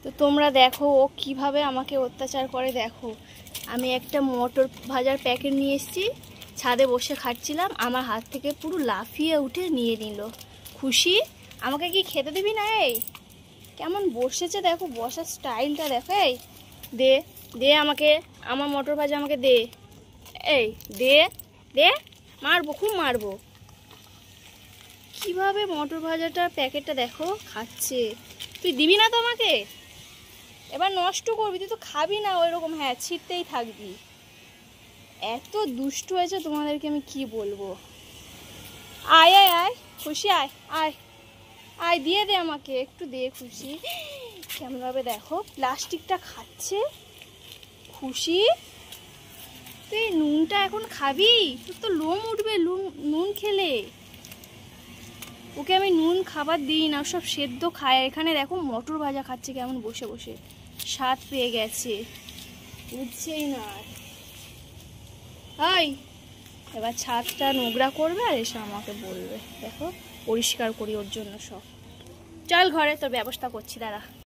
তো তোমরা দেখো ও কিভাবে আমাকে অত্যাচার করে। দেখো আমি একটা মটর ভাজার প্যাকেট নিয়ে এসেছি, ছাদে বসে খাচ্ছিলাম, আমার হাত থেকে পুরো লাফিয়ে উঠে নিয়ে নিল। খুশি? আমাকে কি খেতে দিবি না? এই কেমন বসেছে দেখো, বসার স্টাইলটা দেখো। এই দে দে আমাকে, আমার মটর ভাজা আমাকে দে। এই দে দে, মারবো, খুব মারবো। কিভাবে মটর ভাজাটার প্যাকেটটা দেখো খাচ্ছে। তুই দিবি না তো আমাকে? এবার নষ্ট করবি, তুই তো খাবি না ওই রকম। হ্যাঁ, ছিটতেই থাকবি। এত দুষ্টু হয়েছে তোমাদেরকে আমি কি বলবো। আয় আয় আয় খুশি, আয় আয় আয়, দিয়ে দে আমাকে একটু, দে খুশি। কেমনভাবে দেখো প্লাস্টিকটা খাচ্ছে। খুশি, তুই নুনটা এখন খাবি? তোর তো লোম উঠবে নুন খেলে। ওকে আমি নুন খাবার দিই না, সব সেদ্ধ খায়। এখানে দেখো মটর ভাজা খাচ্ছে কেমন বসে বসে, স্বাদ পেয়ে গেছে, বুঝছেই না। হাই, এবার ছাদটা নোংরা করবে আর এসে আমাকে বলবে। দেখো পরিষ্কার করি ওর জন্য সব। চল ঘরে, তোর ব্যবস্থা করছি, দাঁড়া।